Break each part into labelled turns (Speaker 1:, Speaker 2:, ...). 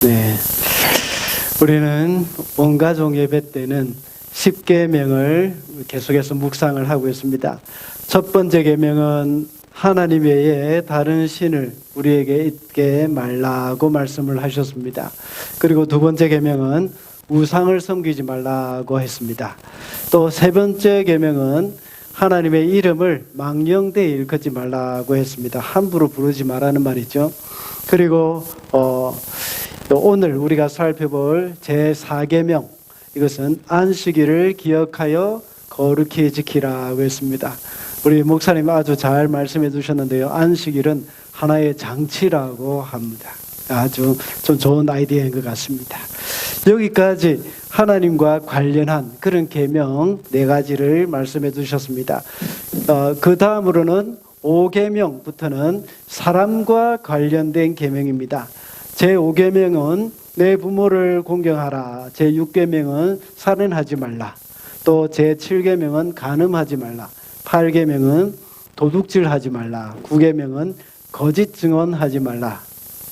Speaker 1: 네, 우리는 온가족 예배 때는 10계명을 계속해서 묵상을 하고 있습니다. 첫 번째 계명은 하나님 외에 다른 신을 우리에게 잊게 말라고 말씀을 하셨습니다. 그리고 두 번째 계명은 우상을 섬기지 말라고 했습니다. 또 세 번째 계명은 하나님의 이름을 망령되이 일컫지 말라고 했습니다. 함부로 부르지 말라는 말이죠. 그리고 오늘 우리가 살펴볼 제4계명, 이것은 안식일을 기억하여 거룩히 지키라고 했습니다. 우리 목사님 아주 잘 말씀해 주셨는데요. 안식일은 하나의 장치라고 합니다. 아주 좀 좋은 아이디어인 것 같습니다. 여기까지 하나님과 관련한 그런 계명 4가지를 말씀해 주셨습니다. 그 다음으로는 5계명부터는 사람과 관련된 계명입니다. 제5계명은 내 부모를 공경하라. 제6계명은 살인하지 말라. 또 제7계명은 간음하지 말라. 8계명은 도둑질하지 말라. 9계명은 거짓 증언하지 말라.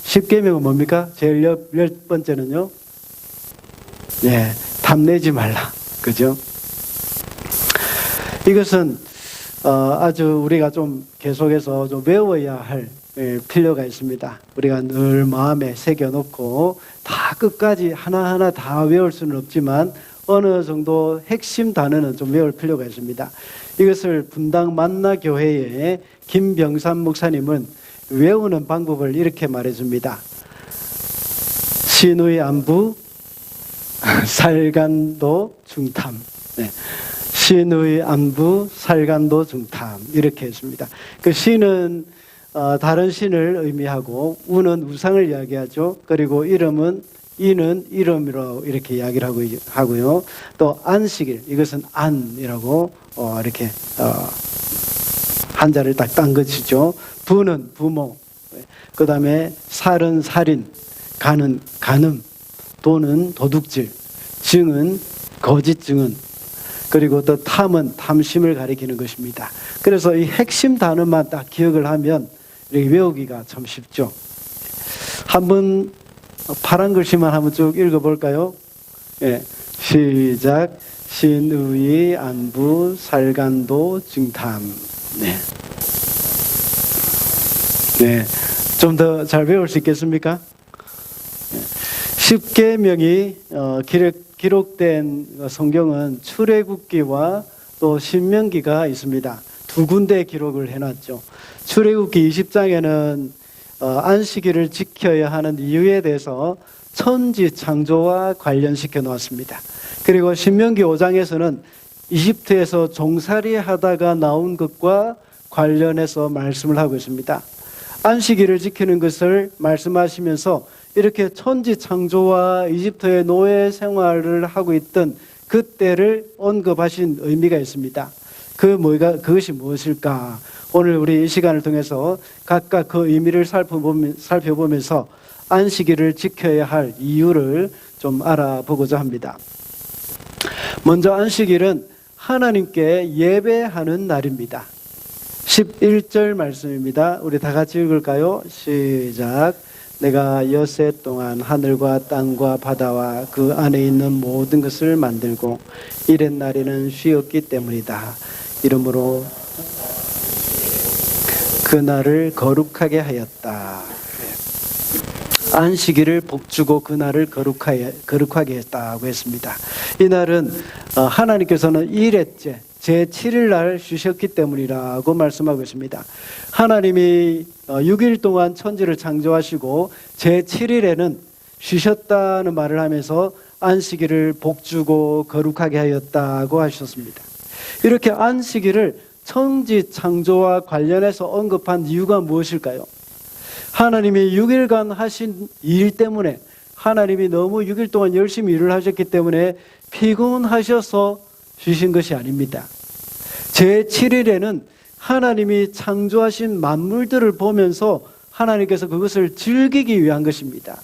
Speaker 1: 10계명은 뭡니까? 제일 10번째는요. 네, 탐내지 말라. 그죠? 이것은 아주 우리가 좀 계속해서 좀 외워야 할 필요가 있습니다. 우리가 늘 마음에 새겨놓고 다 끝까지 하나하나 다 외울 수는 없지만 어느 정도 핵심 단어는 좀 외울 필요가 있습니다. 이것을 분당 만나교회의 김병삼 목사님은 외우는 방법을 이렇게 말해줍니다. 신의 안부, 살간도 중탐. 네. 신의 안부, 살간도 중탐. 이렇게 했습니다. 그 신은 다른 신을 의미하고, 우는 우상을 이야기하죠. 그리고 이름은 이는 이름으로 이렇게 이야기를 하고요. 또 안식일, 이것은 안이라고 이렇게 한자를 딱 딴 것이죠. 부는 부모, 그 다음에 살은 살인, 간은 간음, 도는 도둑질, 증은 거짓 증언, 그리고 또 탐은 탐심을 가리키는 것입니다. 그래서 이 핵심 단어만 딱 기억을 하면 이렇게 외우기가 참 쉽죠. 한번 파란 글씨만 한번 쭉 읽어볼까요? 예, 시작. 신의 안부 살간도 증탐. 네. 네, 좀 더 잘 배울 수 있겠습니까? 10계명이 기록된 성경은 출애굽기와 또 신명기가 있습니다. 두 군데 기록을 해놨죠. 출애굽기 20장에는 안식일을 지켜야 하는 이유에 대해서 천지 창조와 관련시켜 놓았습니다. 그리고 신명기 5장에서는 이집트에서 종살이 하다가 나온 것과 관련해서 말씀을 하고 있습니다. 안식일을 지키는 것을 말씀하시면서 이렇게 천지 창조와 이집트의 노예 생활을 하고 있던 그때를 언급하신 의미가 있습니다. 그것이 무엇일까? 오늘 우리 이 시간을 통해서 각각 그 의미를 살펴보면서 안식일을 지켜야 할 이유를 좀 알아보고자 합니다. 먼저 안식일은 하나님께 예배하는 날입니다. 11절 말씀입니다. 우리 다 같이 읽을까요? 시작. 내가 엿새 동안 하늘과 땅과 바다와 그 안에 있는 모든 것을 만들고 이른 날에는 쉬었기 때문이다. 이러므로 그 날을 거룩하게 하였다. 안식일을 복주고 그 날을 거룩하게 했다고 했습니다. 이 날은 하나님께서는 일회째 제7일 날 쉬셨기 때문이라고 말씀하고 있습니다. 하나님이 6일 동안 천지를 창조하시고 제7일에는 쉬셨다는 말을 하면서 안식일을 복주고 거룩하게 하였다고 하셨습니다. 이렇게 안식일을 천지 창조와 관련해서 언급한 이유가 무엇일까요? 하나님이 6일간 하신 일 때문에, 하나님이 너무 6일 동안 열심히 일을 하셨기 때문에 피곤하셔서 쉬신 것이 아닙니다. 제7일에는 하나님이 창조하신 만물들을 보면서 하나님께서 그것을 즐기기 위한 것입니다.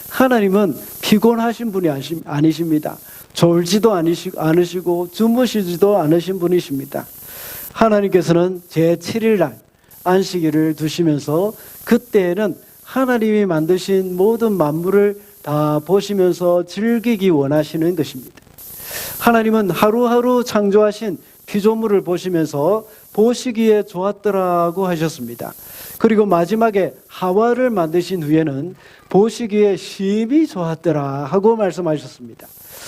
Speaker 1: 하나님은 피곤하신 분이 아니십니다. 졸지도 않으시고 주무시지도 않으신 분이십니다. 하나님께서는 제7일 날 안식일을 두시면서 그때에는 하나님이 만드신 모든 만물을 다 보시면서 즐기기 원하시는 것입니다. 하나님은 하루하루 창조하신 피조물을 보시면서 보시기에 좋았더라고 하셨습니다. 그리고 마지막에 하와를 만드신 후에는 보시기에 심히 좋았더라 하고 말씀하셨습니다.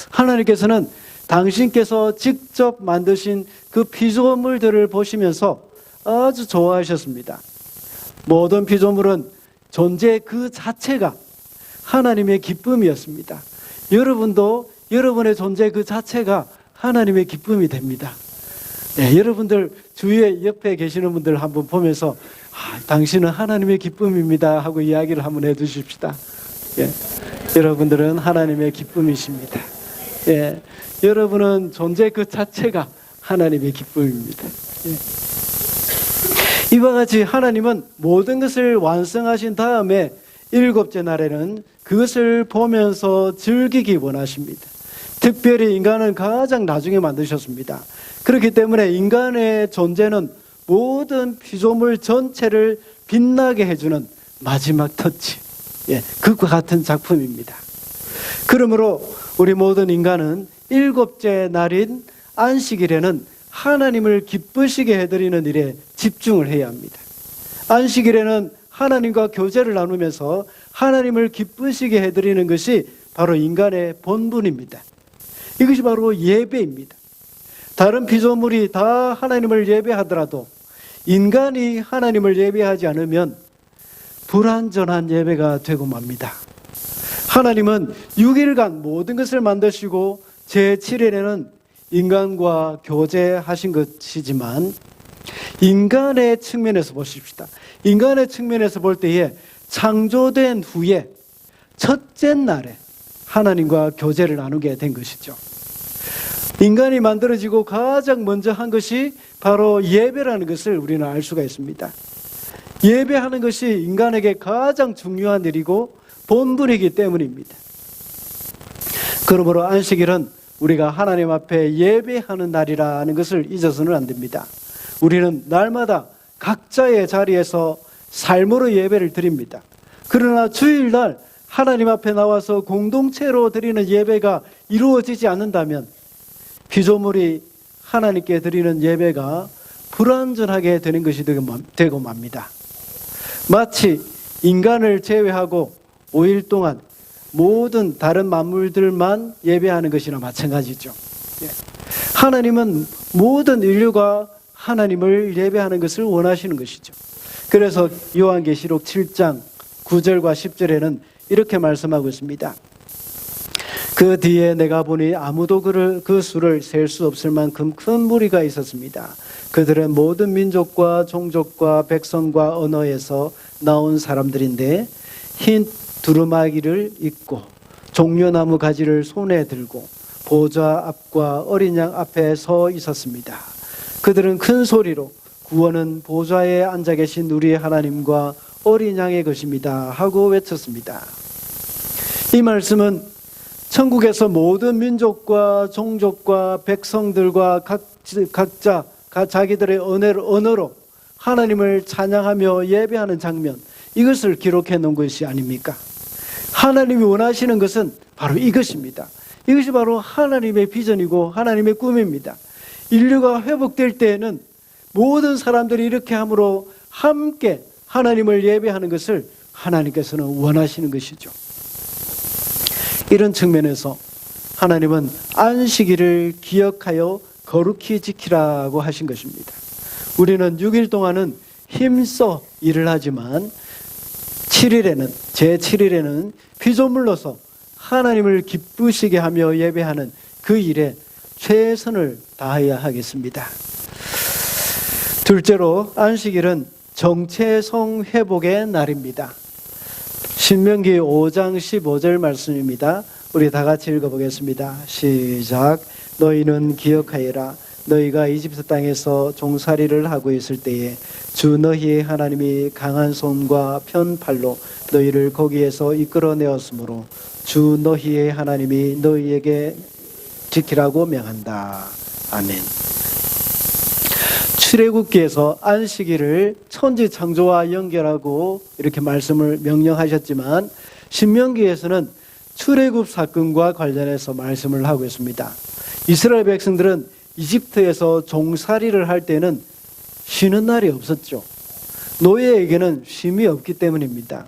Speaker 1: 하나님께서는 당신께서 직접 만드신 그 피조물들을 보시면서 아주 좋아하셨습니다. 모든 피조물은 존재 그 자체가 하나님의 기쁨이었습니다. 여러분도 여러분의 존재 그 자체가 하나님의 기쁨이 됩니다. 네, 여러분들 주위에 옆에 계시는 분들 한번 보면서 당신은 하나님의 기쁨입니다 하고 이야기를 한번 해주십시다. 예, 여러분들은 하나님의 기쁨이십니다. 예, 여러분은 존재 그 자체가 하나님의 기쁨입니다. 예. 이와 같이 하나님은 모든 것을 완성하신 다음에 일곱째 날에는 그것을 보면서 즐기기 원하십니다. 특별히 인간은 가장 나중에 만드셨습니다. 그렇기 때문에 인간의 존재는 모든 피조물 전체를 빛나게 해주는 마지막 터치, 그것과 같은 작품입니다. 그러므로 우리 모든 인간은 일곱째 날인 안식일에는 하나님을 기쁘시게 해드리는 일에 집중을 해야 합니다. 안식일에는 하나님과 교제를 나누면서 하나님을 기쁘시게 해드리는 것이 바로 인간의 본분입니다. 이것이 바로 예배입니다. 다른 피조물이 다 하나님을 예배하더라도 인간이 하나님을 예배하지 않으면 불완전한 예배가 되고 맙니다. 하나님은 6일간 모든 것을 만드시고 제7일에는 인간과 교제하신 것이지만 인간의 측면에서 보십시다. 인간의 측면에서 볼 때에 창조된 후에 첫째 날에 하나님과 교제를 나누게 된 것이죠. 인간이 만들어지고 가장 먼저 한 것이 바로 예배라는 것을 우리는 알 수가 있습니다. 예배하는 것이 인간에게 가장 중요한 일이고 본분이기 때문입니다. 그러므로 안식일은 우리가 하나님 앞에 예배하는 날이라는 것을 잊어서는 안 됩니다. 우리는 날마다 각자의 자리에서 삶으로 예배를 드립니다. 그러나 주일날 하나님 앞에 나와서 공동체로 드리는 예배가 이루어지지 않는다면 피조물이 하나님께 드리는 예배가 불완전하게 되는 것이 되고 맙니다. 마치 인간을 제외하고 5일 동안 모든 다른 만물들만 예배하는 것이나 마찬가지죠. 하나님은 모든 인류가 하나님을 예배하는 것을 원하시는 것이죠. 그래서 요한계시록 7장 9절과 10절에는 이렇게 말씀하고 있습니다. 그 뒤에 내가 보니 아무도 그 수를 셀 수 없을 만큼 큰 무리가 있었습니다. 그들은 모든 민족과 종족과 백성과 언어에서 나온 사람들인데 흰 두루마기를 입고 종려나무 가지를 손에 들고 보좌 앞과 어린 양 앞에 서 있었습니다. 그들은 큰 소리로 구원은 보좌에 앉아 계신 우리의 하나님과 어린 양의 것입니다 하고 외쳤습니다. 이 말씀은 천국에서 모든 민족과 종족과 백성들과 각자 자기들의 언어로 하나님을 찬양하며 예배하는 장면, 이것을 기록해 놓은 것이 아닙니까? 하나님이 원하시는 것은 바로 이것입니다. 이것이 바로 하나님의 비전이고 하나님의 꿈입니다. 인류가 회복될 때에는 모든 사람들이 이렇게 함으로 함께 하나님을 예배하는 것을 하나님께서는 원하시는 것이죠. 이런 측면에서 하나님은 안식일을 기억하여 거룩히 지키라고 하신 것입니다. 우리는 6일 동안은 힘써 일을 하지만 제7일에는 피조물로서 하나님을 기쁘시게 하며 예배하는 그 일에 최선을 다해야 하겠습니다. 둘째로 안식일은 정체성 회복의 날입니다. 신명기 5장 15절 말씀입니다. 우리 다 같이 읽어보겠습니다. 시작. 너희는 기억하여라. 너희가 이집트 땅에서 종살이를 하고 있을 때에 주 너희의 하나님이 강한 손과 편팔로 너희를 거기에서 이끌어내었으므로 주 너희의 하나님이 너희에게 지키라고 명한다. 아멘. 출애굽기에서 안식일을 천지 창조와 연결하고 이렇게 말씀을 명령하셨지만 신명기에서는 출애굽 사건과 관련해서 말씀을 하고 있습니다. 이스라엘 백성들은 이집트에서 종살이를 할 때는 쉬는 날이 없었죠. 노예에게는 쉼이 없기 때문입니다.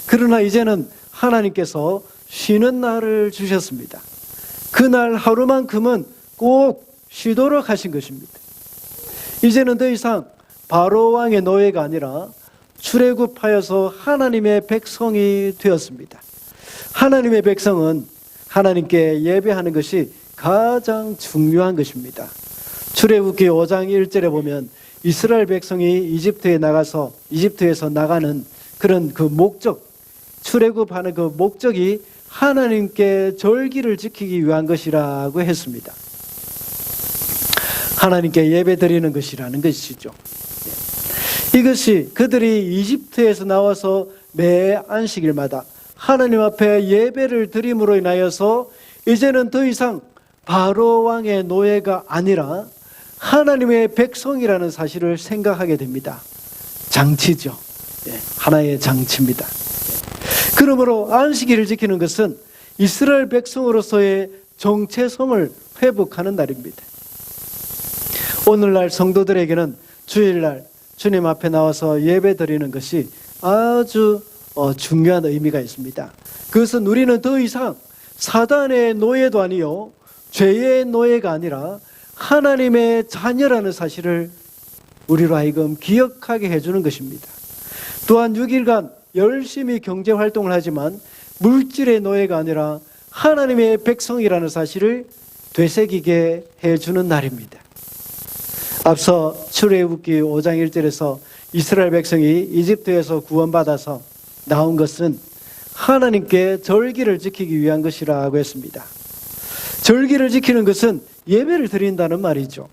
Speaker 1: 그러나 이제는 하나님께서 쉬는 날을 주셨습니다. 그날 하루만큼은 꼭 쉬도록 하신 것입니다. 이제는 더 이상 바로 왕의 노예가 아니라 출애굽하여서 하나님의 백성이 되었습니다. 하나님의 백성은 하나님께 예배하는 것이 가장 중요한 것입니다. 출애굽기 5장 1절에 보면 이스라엘 백성이 이집트에서 나가는 그런 그 목적, 출애굽하는 그 목적이 하나님께 절기를 지키기 위한 것이라고 했습니다. 하나님께 예배드리는 것이라는 것이죠. 이것이 그들이 이집트에서 나와서 매 안식일마다 하나님 앞에 예배를 드림으로 인하여서 이제는 더 이상 바로 왕의 노예가 아니라 하나님의 백성이라는 사실을 생각하게 됩니다. 장치죠. 하나의 장치입니다. 그러므로 안식일을 지키는 것은 이스라엘 백성으로서의 정체성을 회복하는 날입니다. 오늘날 성도들에게는 주일날 주님 앞에 나와서 예배 드리는 것이 아주 중요한 의미가 있습니다. 그것은 우리는 더 이상 사단의 노예도 아니요 죄의 노예가 아니라 하나님의 자녀라는 사실을 우리로 하여금 기억하게 해주는 것입니다. 또한 6일간 열심히 경제활동을 하지만 물질의 노예가 아니라 하나님의 백성이라는 사실을 되새기게 해주는 날입니다. 앞서 출애굽기 5장 1절에서 이스라엘 백성이 이집트에서 구원받아서 나온 것은 하나님께 절기를 지키기 위한 것이라고 했습니다. 절기를 지키는 것은 예배를 드린다는 말이죠.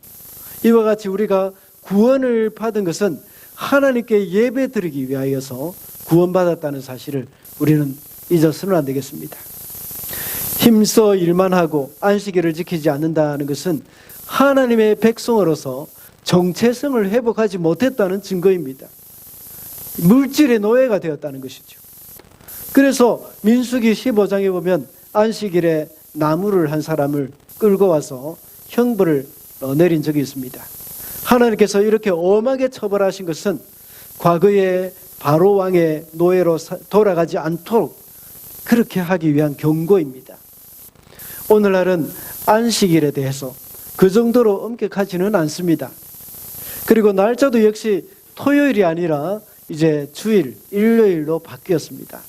Speaker 1: 이와 같이 우리가 구원을 받은 것은 하나님께 예배 드리기 위하여서 구원받았다는 사실을 우리는 잊어서는 안 되겠습니다. 힘써 일만 하고 안식일을 지키지 않는다는 것은 하나님의 백성으로서 정체성을 회복하지 못했다는 증거입니다. 물질의 노예가 되었다는 것이죠. 그래서 민수기 15장에 보면 안식일에 나무를 한 사람을 끌고 와서 형벌을 내린 적이 있습니다. 하나님께서 이렇게 엄하게 처벌하신 것은 과거의 바로 왕의 노예로 돌아가지 않도록 그렇게 하기 위한 경고입니다. 오늘날은 안식일에 대해서 그 정도로 엄격하지는 않습니다. 그리고 날짜도 역시 토요일이 아니라 이제 주일, 일요일로 바뀌었습니다.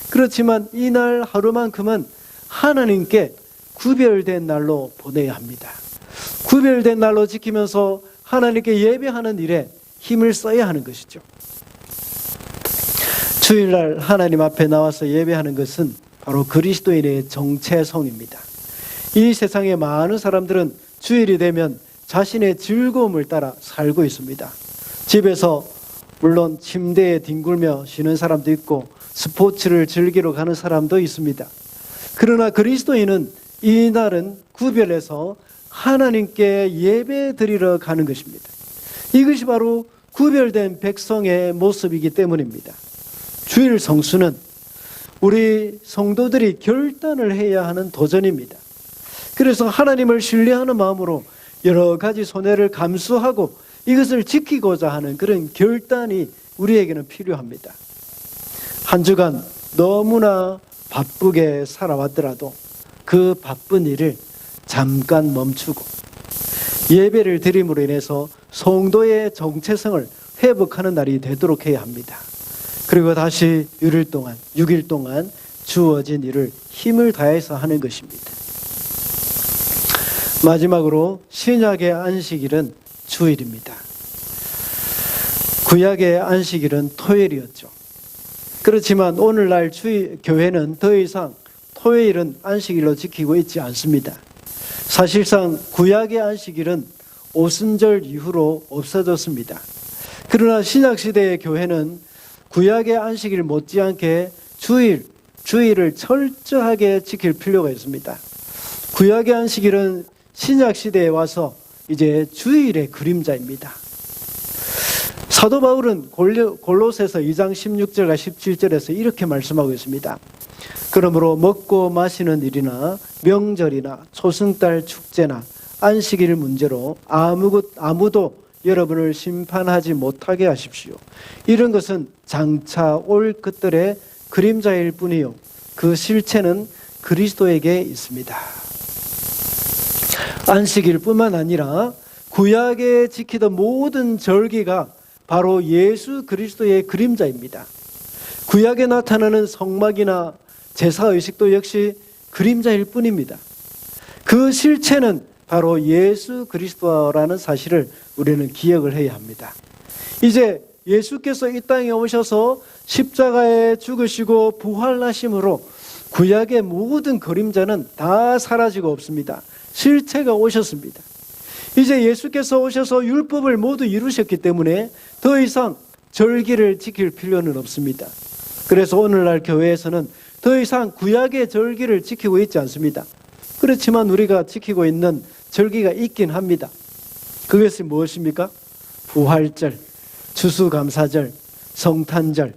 Speaker 1: 그렇지만 이날 하루만큼은 하나님께 구별된 날로 보내야 합니다. 구별된 날로 지키면서 하나님께 예배하는 일에 힘을 써야 하는 것이죠. 주일날 하나님 앞에 나와서 예배하는 것은 바로 그리스도인의 정체성입니다. 이 세상의 많은 사람들은 주일이 되면 자신의 즐거움을 따라 살고 있습니다. 집에서 물론 침대에 뒹굴며 쉬는 사람도 있고 스포츠를 즐기러 가는 사람도 있습니다. 그러나 그리스도인은 이 날은 구별해서 하나님께 예배 드리러 가는 것입니다. 이것이 바로 구별된 백성의 모습이기 때문입니다. 주일 성수는 우리 성도들이 결단을 해야 하는 도전입니다. 그래서 하나님을 신뢰하는 마음으로 여러 가지 손해를 감수하고 이것을 지키고자 하는 그런 결단이 우리에게는 필요합니다. 한 주간 너무나 바쁘게 살아왔더라도 그 바쁜 일을 잠깐 멈추고 예배를 드림으로 인해서 성도의 정체성을 회복하는 날이 되도록 해야 합니다. 그리고 다시 6일 동안 주어진 일을 힘을 다해서 하는 것입니다. 마지막으로 신약의 안식일은 주일입니다. 구약의 안식일은 토요일이었죠. 그렇지만 오늘날 교회는 더 이상 토요일은 안식일로 지키고 있지 않습니다. 사실상 구약의 안식일은 오순절 이후로 없어졌습니다. 그러나 신약시대의 교회는 구약의 안식일 못지않게 주일을 철저하게 지킬 필요가 있습니다. 구약의 안식일은 신약시대에 와서 이제 주일의 그림자입니다. 사도 바울은 골로새서 2장 16절과 17절에서 이렇게 말씀하고 있습니다. 그러므로 먹고 마시는 일이나 명절이나 초승달 축제나 안식일 문제로 아무도 여러분을 심판하지 못하게 하십시오. 이런 것은 장차 올 것들의 그림자일 뿐이요 그 실체는 그리스도에게 있습니다. 안식일뿐만 아니라 구약에 지키던 모든 절기가 바로 예수 그리스도의 그림자입니다. 구약에 나타나는 성막이나 제사의식도 역시 그림자일 뿐입니다. 그 실체는 바로 예수 그리스도라는 사실을 우리는 기억을 해야 합니다. 이제 예수께서 이 땅에 오셔서 십자가에 죽으시고 부활하심으로 구약의 모든 그림자는 다 사라지고 없습니다. 실체가 오셨습니다. 이제 예수께서 오셔서 율법을 모두 이루셨기 때문에 더 이상 절기를 지킬 필요는 없습니다. 그래서 오늘날 교회에서는 더 이상 구약의 절기를 지키고 있지 않습니다. 그렇지만 우리가 지키고 있는 절기가 있긴 합니다. 그것이 무엇입니까? 부활절, 추수감사절, 성탄절,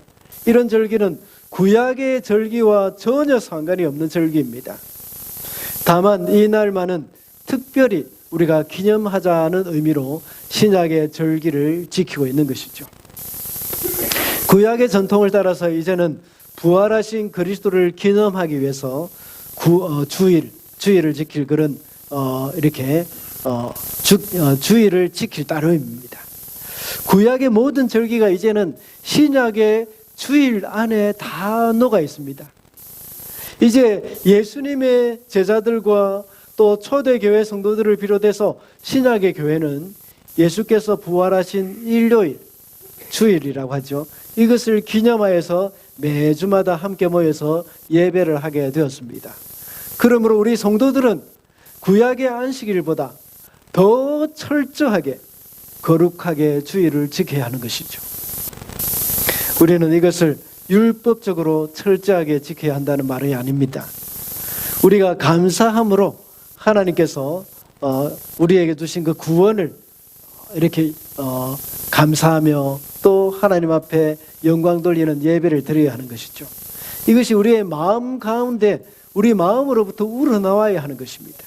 Speaker 1: 이런 절기는 구약의 절기와 전혀 상관이 없는 절기입니다. 다만 이날만은 특별히 우리가 기념하자는 의미로 신약의 절기를 지키고 있는 것이죠. 구약의 전통을 따라서 이제는 부활하신 그리스도를 기념하기 위해서 주일을 지킬 그런 주일을 지킬 따름입니다. 구약의 모든 절기가 이제는 신약의 주일 안에 다 녹아 있습니다. 이제 예수님의 제자들과 또 초대교회 성도들을 비롯해서 신약의 교회는 예수께서 부활하신 일요일, 주일이라고 하죠. 이것을 기념하여서 매주마다 함께 모여서 예배를 하게 되었습니다. 그러므로 우리 성도들은 구약의 안식일보다 더 철저하게 거룩하게 주일을 지켜야 하는 것이죠. 우리는 이것을 율법적으로 철저하게 지켜야 한다는 말이 아닙니다. 우리가 감사함으로 하나님께서 우리에게 주신 그 구원을 이렇게 감사하며 또 하나님 앞에 영광 돌리는 예배를 드려야 하는 것이죠. 이것이 우리의 마음 가운데 우리 마음으로부터 우러나와야 하는 것입니다.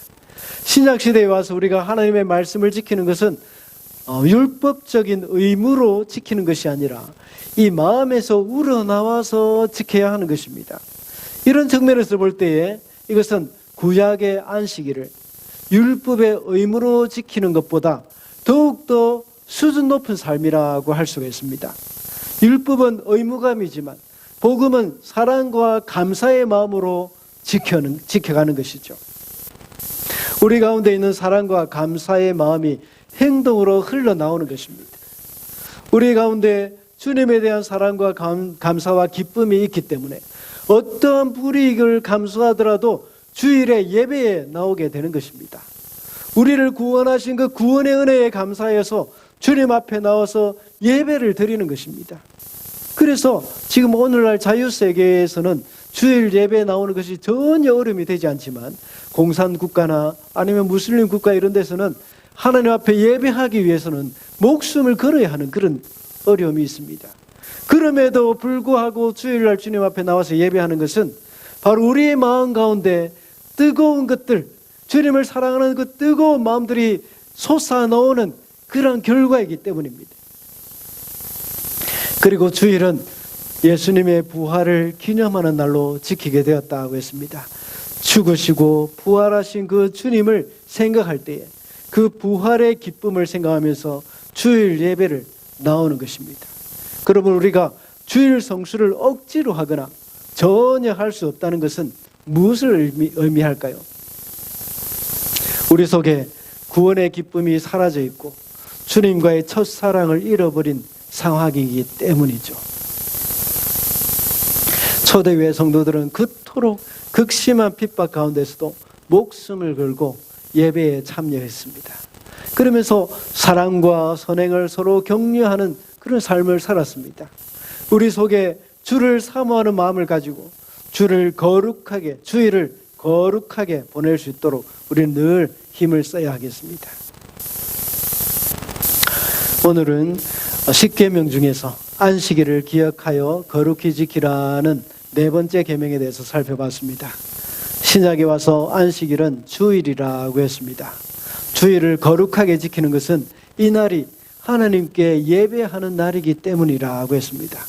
Speaker 1: 신약시대에 와서 우리가 하나님의 말씀을 지키는 것은 율법적인 의무로 지키는 것이 아니라 이 마음에서 우러나와서 지켜야 하는 것입니다. 이런 측면에서 볼 때에 이것은 구약의 안식일을 율법의 의무로 지키는 것보다 더욱더 수준 높은 삶이라고 할 수가 있습니다. 율법은 의무감이지만 복음은 사랑과 감사의 마음으로 지켜가는 것이죠. 우리 가운데 있는 사랑과 감사의 마음이 행동으로 흘러나오는 것입니다. 우리 가운데 주님에 대한 사랑과 감사와 기쁨이 있기 때문에 어떠한 불이익을 감수하더라도 주일에 예배에 나오게 되는 것입니다. 우리를 구원하신 그 구원의 은혜에 감사해서 주님 앞에 나와서 예배를 드리는 것입니다. 그래서 지금 오늘날 자유세계에서는 주일 예배에 나오는 것이 전혀 어려움이 되지 않지만 공산국가나 아니면 무슬림 국가 이런 데서는 하나님 앞에 예배하기 위해서는 목숨을 걸어야 하는 그런 어려움이 있습니다. 그럼에도 불구하고 주일날 주님 앞에 나와서 예배하는 것은 바로 우리의 마음 가운데 뜨거운 것들, 주님을 사랑하는 그 뜨거운 마음들이 솟아나오는 그런 결과이기 때문입니다. 그리고 주일은 예수님의 부활을 기념하는 날로 지키게 되었다고 했습니다. 죽으시고 부활하신 그 주님을 생각할 때에 그 부활의 기쁨을 생각하면서 주일 예배를 나오는 것입니다. 그러면 우리가 주일 성수를 억지로 하거나 전혀 할 수 없다는 것은 무엇을 의미할까요? 우리 속에 구원의 기쁨이 사라져 있고 주님과의 첫사랑을 잃어버린 상황이기 때문이죠. 초대교회 성도들은 그토록 극심한 핍박 가운데서도 목숨을 걸고 예배에 참여했습니다. 그러면서 사랑과 선행을 서로 격려하는 그런 삶을 살았습니다. 우리 속에 주를 사모하는 마음을 가지고 주일을 거룩하게 보낼 수 있도록 우리는 늘 힘을 써야 하겠습니다. 오늘은 십계명 중에서 안식일을 기억하여 거룩히 지키라는 네 번째 계명에 대해서 살펴봤습니다. 신약에 와서 안식일은 주일이라고 했습니다. 주일을 거룩하게 지키는 것은 이 날이 하나님께 예배하는 날이기 때문이라고 했습니다.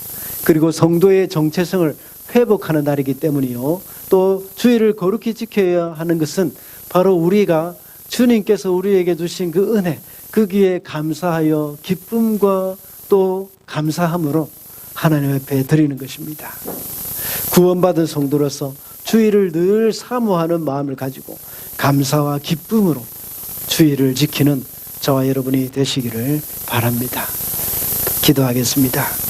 Speaker 1: 그리고 성도의 정체성을 회복하는 날이기 때문이요. 또 주일을 거룩히 지켜야 하는 것은 바로 우리가 주님께서 우리에게 주신 그 은혜, 거기에 감사하여 기쁨과 또 감사함으로 하나님 앞에 드리는 것입니다. 구원받은 성도로서 주일을 늘 사모하는 마음을 가지고 감사와 기쁨으로 주일을 지키는 저와 여러분이 되시기를 바랍니다. 기도하겠습니다.